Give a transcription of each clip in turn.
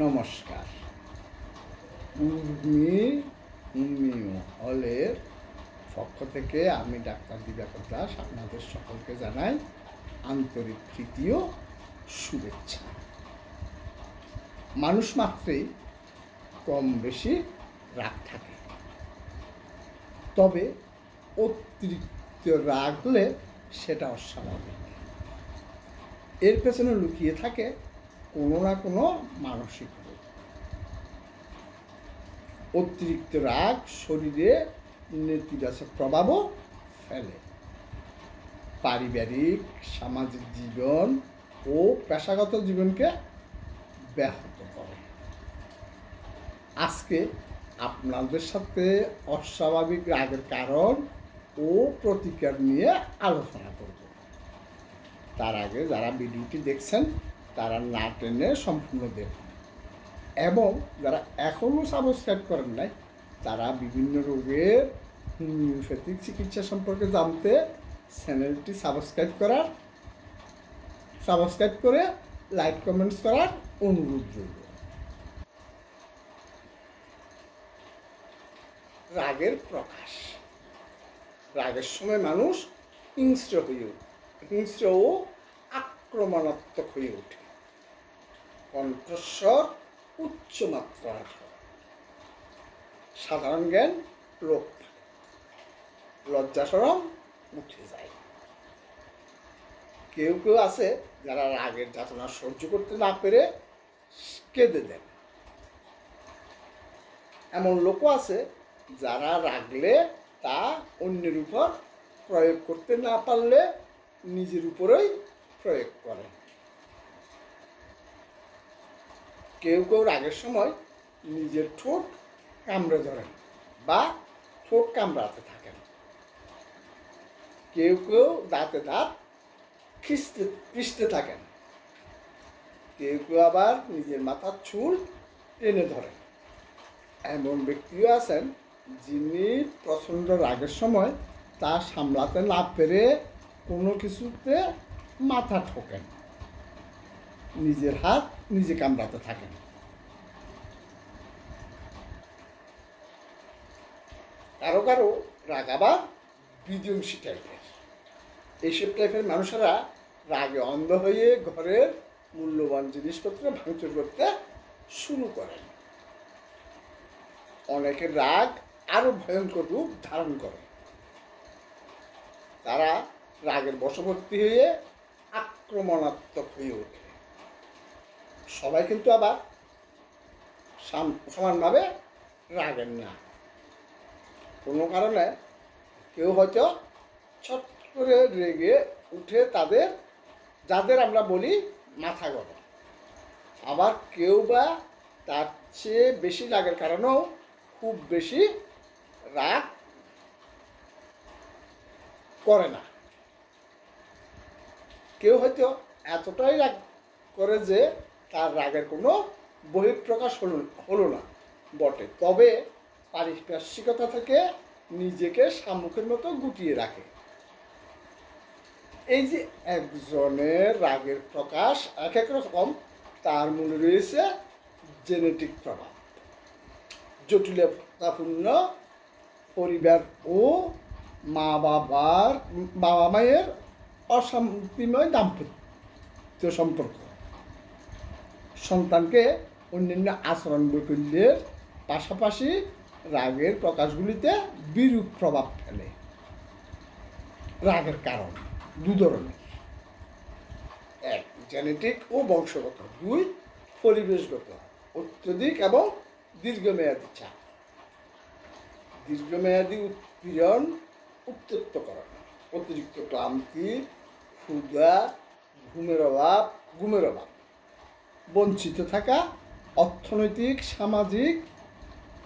নমস্কার। উর্মি হলের পক্ষ থেকে আমি ডাক্তার দিবাকর দাস আপনাদের সকলকে জানাই আন্তরিক প্রীতি ও শুভেচ্ছা। মানুষ মাত্রই কম বেশি রাগ থাকে, তবে অতিরিক্ত রাগ হলে সেটা অস্বাভাবিক। এর পেছনে লুকিয়ে থাকে কোনো না কোনো মানসিক রোগ। অতিরিক্ত রাগ শরীরে নেতিবাচক প্রভাবও ফেলে, পারিবারিক সামাজিক জীবন ও পেশাগত জীবনকে ব্যাহত করে। আজকে আপনাদের সাথে অস্বাভাবিক রাগের কারণ ও প্রতিকার নিয়ে আলোচনা করব। তার আগে যারা ভিডিওটি দেখছেন তারা না টেনে সম্পূর্ণ দেখুন, এবং যারা এখনও সাবস্ক্রাইব করেন নাই তারা বিভিন্ন রোগের হোমিওপ্যাথিক চিকিৎসা সম্পর্কে জানতে চ্যানেলটি সাবস্ক্রাইব করে লাইক কমেন্টস করার অনুরোধ রইল। রাগের প্রকাশ। রাগের সময় মানুষ হিংস্র ও আক্রমণাত্মক হয়ে ওঠে। কণ্ঠস্বর উচ্চ মাত্রার হয়, সাধারণ জ্ঞান লোপ থাকে, লজ্জাসরম উঠে যায়। কেউ কেউ আছে যারা রাগের যাতনা সহ্য করতে না পেরে কেঁদে দেন। এমন লোকও আছে যারা রাগলে তা অন্যের উপর প্রয়োগ করতে না পারলে নিজের উপরেই প্রয়োগ করে। কেউ কেউ রাগের সময় নিজের ঠোঁট কামড়ে ধরেন বা ঠোঁট কামড়াতে থাকেন। কেউ কেউ দাঁতে দাঁত পিষতে থাকেন। কেউ কেউ আবার নিজের মাথার চুল টেনে ধরেন। এমন ব্যক্তিও আছেন যিনি প্রচণ্ড রাগের সময় তা সামলাতে না পেরে কোনো কিছুতে মাথা ঠোকেন, নিজের হাত নিজে কামড়াতে থাকেন। কারো কারো রাগ আবার বিধ্বংসী টাইপের। এইসব টাইপের মানুষেরা রাগে অন্ধ হয়ে ঘরের মূল্যবান জিনিসপত্র ভাঙচুর করতে শুরু করেন। অনেকের রাগ আরো ভয়ঙ্কর রূপ ধারণ করে। তারা রাগের বশবর্তী হয়ে আক্রমণাত্মক হয়ে ওঠে। সবাই কিন্তু আবার সমানভাবে রাগের না। কোনো কারণে কেউ হয়তো ছট করে রেগে উঠে যাদের আমরা বলি মাথা গরম। আবার কেউ বা তার চেয়ে বেশি রাগের কারণেও খুব বেশি রাগ করে না। কেউ হয়তো এতটাই রাগ করে যে তার রাগের কোনো বহিঃপ্রকাশ হলো না বটে, তবে পারিপার্শ্বিকতা থেকে নিজেকে শামুকের মতো গুটিয়ে রাখে। এই যে একজনের রাগের প্রকাশ এক এক রকম, তার মনে রয়েছে জেনেটিক প্রভাব, জটিলতাপূর্ণ পরিবার ও বাবা মায়ের অশান্তিময় দাম্পত্য সম্পর্ক, সন্তানকে অন্যান্য আচরণ বৈকল্যের পাশাপাশি রাগের প্রকাশগুলিতে বিরূপ প্রভাব ফেলে। রাগের কারণ দুই ধরনের: এক, জেনেটিক ও বংশগত; দুই, পরিবেশগত, অত্যধিক এবং দীর্ঘমেয়াদী চাপ। দীর্ঘমেয়াদী উৎপীড়ন, উত্তেজকরণ, অতিরিক্ত ক্লান্তি, ক্ষুধা, ঘুমের অভাব, বঞ্চিত থাকা, অর্থনৈতিক, সামাজিক,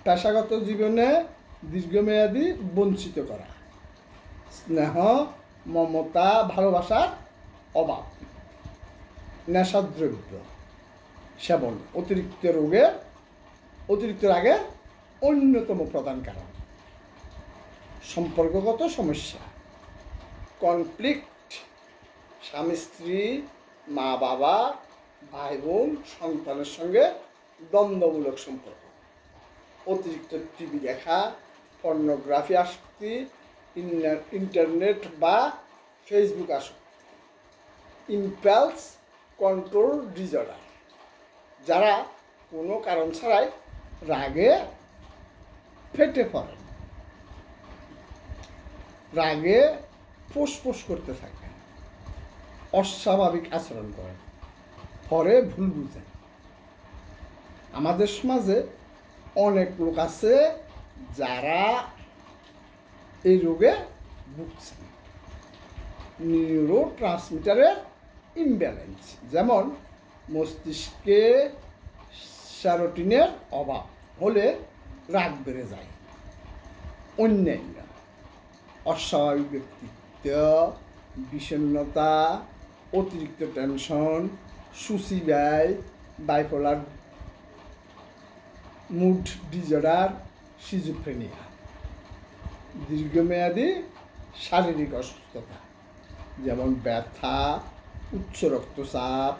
পেশাগত জীবনে দীর্ঘমেয়াদী বঞ্চিত করা, স্নেহ, মমতা, ভালোবাসার অভাব, নেশাদ্রব্য সেবন অতিরিক্ত রাগের অন্যতম প্রধান কারণ। সম্পর্কগত সমস্যা, কনফ্লিক্ট, স্বামী স্ত্রী, মা বাবা, ভাই বোন, সন্তানের সঙ্গে দ্বন্দ্বমূলক সম্পর্ক, অতিরিক্ত টিভি দেখা, পর্নোগ্রাফি আসক্তি, ইন্টারনেট বা ফেসবুক আসক্তি, ইম্পালস কন্ট্রোল ডিসঅর্ডার, যারা কোনো কারণ ছাড়াই রাগে ফেটে পড়েন, রাগে ফুসফুস করতে থাকেন, অস্বাভাবিক আচরণ করেন, পরে ভুল বুঝেন। আমাদের সমাজে অনেক লোক আছে যারা এই রোগে ভুগছেন। নিউরো ট্রান্সমিটারের ইমব্যালেন্স, যেমন মস্তিষ্কে সেরোটিনের অভাব হলে রাগ বেড়ে যায়। অন্যান্য অস্বাভাবিক ব্যক্তিত্ব, বিষণ্ণতা, অতিরিক্ত tension, suicide, bipolar mood disorder, schizophrenia, দীর্ঘমেয়াদী শারীরিক অসুস্থতা যেমন ব্যথা, উচ্চ রক্তচাপ,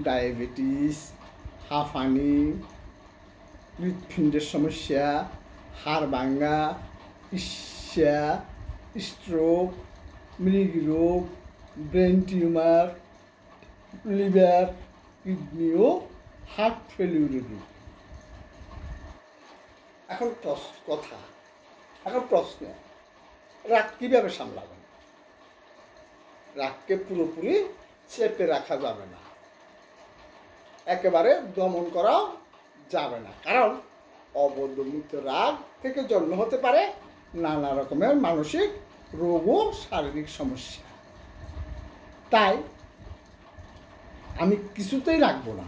ডায়াবেটিস, হাঁফানি, হৃৎপিণ্ডের সমস্যা, হাড় ভাঙা, ঈর্ষা, স্ট্রোক, মৃগরোগ, ব্রেন টিউমার, লিভার, কিডনি ও হার্ট ফেলিউরের রোগ। এখন প্রশ্ন, রাগ কীভাবে সামলাবেন? রাগকে পুরোপুরি চেপে রাখা যাবে না, একেবারে দমন করাও যাবে না, কারণ অবদমিত রাগ থেকে জন্ম হতে পারে নানা রকমের মানসিক রোগ ও শারীরিক সমস্যা। তাই আমি কিছুতেই রাখবো না।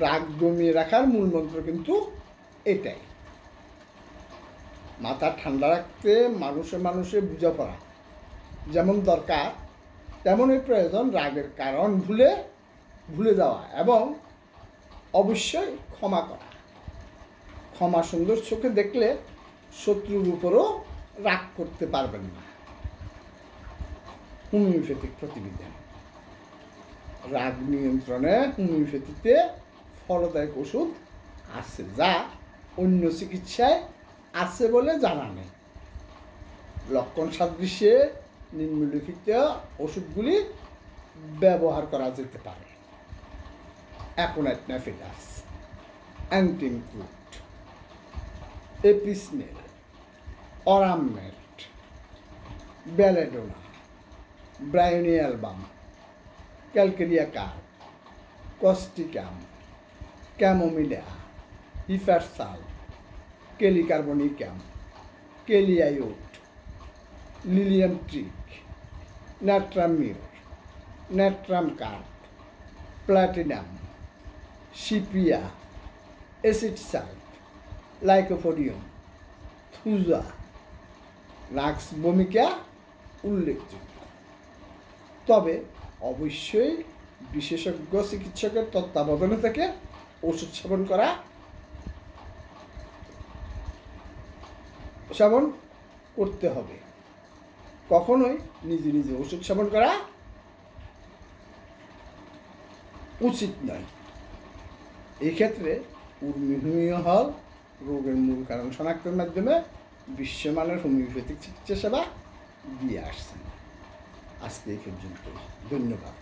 রাগ দমিয়ে রাখার মূল মন্ত্র কিন্তু এটাই। মাথা ঠান্ডা রাখতে মানুষে বোঝাপড়া যেমন দরকার, তেমনই প্রয়োজন রাগের কারণ ভুলে যাওয়া এবং অবশ্যই ক্ষমা করা। ক্ষমা সুন্দর চোখে দেখলে শত্রুর উপরও রাগ করতে পারবেন না। হোমিওপ্যাথিক প্রতিবিধান, রাগ নিয়ন্ত্রণে হোমিওপ্যাথিতে ফলদায়ক ওষুধ আছে, যা অন্য চিকিৎসায় আছে বলে জানা নেই। লক্ষণ সাদৃশ্যে নিম্নলিখিত ওষুধগুলি ব্যবহার করা যেতে পারে: অ্যাকোনাইটনাফিলাস, অ্যান্টিনক্রুট, এপিসনেল, অরামমেট, বেলেডোনা, ব্রায়োনিয়ালবাম, calcarea carb, causticum, chamomilla, hepar sul, kali carbonicum, কেলিয়াইওট, লিলিয়াম ট্রিক, natrum mur, natrum carb, platinum, sepia, acid সাল্ট, লাইকোপোডিয়াম, থুজা, লাক্স ভূমিকা উল্লেখযোগ্য। তবে অবশ্যই বিশেষজ্ঞ চিকিৎসকের তত্ত্বাবধানে থেকে ওষুধ সেবন করতে হবে। কখনোই নিজে ওষুধ সেবন করা উচিত নয়। এক্ষেত্রে হোমিও হল রোগের মূল কারণ শনাক্তের মাধ্যমে বিশ্বমানের হোমিওপ্যাথিক চিকিৎসা সেবা দিয়ে আসছেন। আজকে এই পর্যন্ত, ধন্যবাদ।